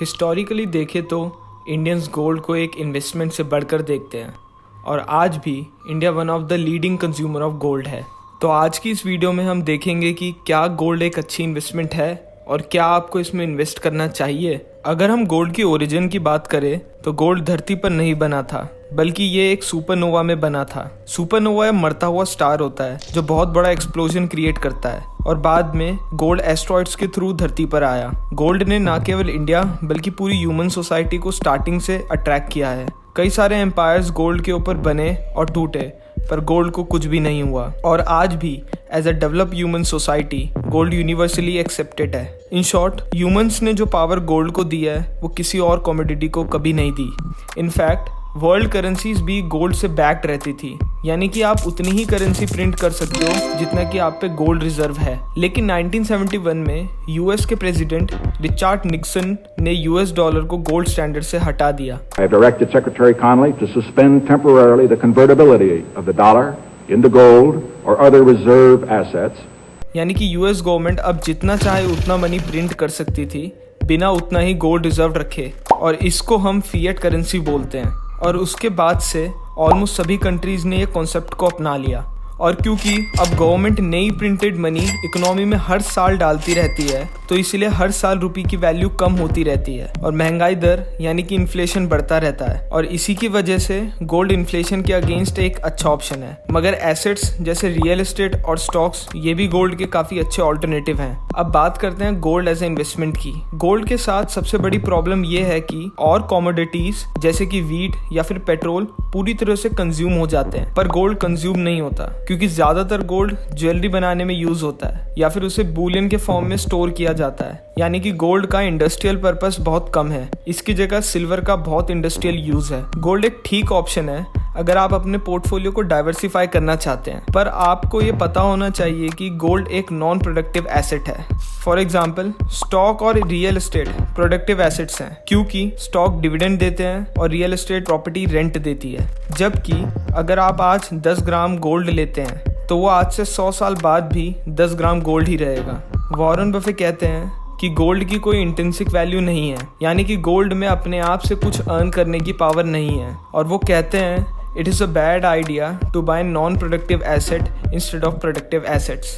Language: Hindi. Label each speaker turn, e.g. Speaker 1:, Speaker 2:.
Speaker 1: हिस्टोरिकली देखें तो इंडियंस गोल्ड को एक इन्वेस्टमेंट से बढ़कर देखते हैं और आज भी India one of the leading consumer of gold है। तो आज की इस वीडियो में हम देखेंगे कि क्या गोल्ड एक अच्छी इन्वेस्टमेंट है और क्या आपको इसमें इन्वेस्ट करना चाहिए। अगर हम गोल्ड की ओरिजिन की बात करें तो गोल्ड धरती पर नहीं बना था, बल्कि ये एक सुपरनोवा में बना था। सुपरनोवा मरता हुआ स्टार होता है जो बहुत बड़ा एक्सप्लोजन क्रिएट करता है और बाद में गोल्ड एस्ट्रॉइड्स के थ्रू धरती पर आया। गोल्ड ने न केवल इंडिया बल्कि पूरी ह्यूमन सोसाइटी को स्टार्टिंग से अट्रैक्ट किया है। कई सारे एम्पायर्स गोल्ड के ऊपर बने और टूटे, पर गोल्ड को कुछ भी नहीं हुआ और आज भी as a develop human society gold universally accepted है। इन शॉर्ट, ह्यूमंस ने जो पावर गोल्ड को दी है वो किसी और कमोडिटी को कभी नहीं दी। इनफैक्ट वर्ल्ड करेंसीज भी गोल्ड से बैक्ड रहती थी, यानी कि आप उतनी ही करेंसी प्रिंट कर सकते हो जितना कि आप पे गोल्ड रिजर्व है। लेकिन 1971 में यूएस के प्रेसिडेंट रिचर्ड निक्सन ने यूएस डॉलर को गोल्ड स्टैंडर्ड से हटा दिया।
Speaker 2: I have directed Secretary Connally to suspend temporarily the convertibility of the dollar into gold or other reserve assets.
Speaker 1: यानी कि यूएस गवर्नमेंट अब जितना चाहे उतना मनी प्रिंट कर सकती थी बिना उतना ही गोल्ड रिजर्व रखे, और इसको हम फिएट करेंसी बोलते हैं। और उसके बाद से ऑलमोस्ट सभी कंट्रीज ने ये कॉन्सेप्ट को अपना लिया। और क्योंकि अब गवर्नमेंट नई प्रिंटेड मनी इकोनॉमी में हर साल डालती रहती है, तो इसलिए हर साल रुपये की वैल्यू कम होती रहती है और महंगाई दर यानी कि इन्फ्लेशन बढ़ता रहता है। और इसी की वजह से गोल्ड इन्फ्लेशन के अगेंस्ट एक अच्छा ऑप्शन है। मगर एसेट्स जैसे रियल एस्टेट और स्टॉक्स ये भी गोल्ड के काफ़ी अच्छे ऑल्टरनेटिव हैं। अब बात करते हैं गोल्ड एज ए इन्वेस्टमेंट की। गोल्ड के साथ सबसे बड़ी प्रॉब्लम ये है कि और कमोडिटीज जैसे कि वीट या फिर पेट्रोल पूरी तरह से कंज्यूम हो जाते हैं, पर गोल्ड कंज्यूम नहीं होता, क्योंकि ज्यादातर गोल्ड ज्वेलरी बनाने में यूज होता है या फिर उसे बुलियन के फॉर्म में स्टोर किया जाता है। यानी कि गोल्ड का इंडस्ट्रियल पर्पस बहुत कम है। इसकी जगह सिल्वर का बहुत इंडस्ट्रियल यूज है। गोल्ड एक ठीक ऑप्शन है अगर आप अपने पोर्टफोलियो को डाइवर्सिफाई करना चाहते हैं, पर आपको ये पता होना चाहिए कि गोल्ड एक नॉन प्रोडक्टिव एसेट है। फॉर एग्जाम्पल, स्टॉक और रियल एस्टेट प्रोडक्टिव एसेट्स हैं, क्योंकि स्टॉक डिविडेंड देते हैं और रियल एस्टेट प्रॉपर्टी रेंट देती है। जबकि अगर आप आज 10 ग्राम गोल्ड लेते हैं तो वो आज से 100 साल बाद भी 10 ग्राम गोल्ड ही रहेगा। वॉरेन बफेट कहते हैं कि गोल्ड की कोई इंट्रिंसिक वैल्यू नहीं है, यानी कि गोल्ड में अपने आप से कुछ अर्न करने की पावर नहीं है। और वो कहते हैं it is a bad idea to buy non productive asset instead of productive assets.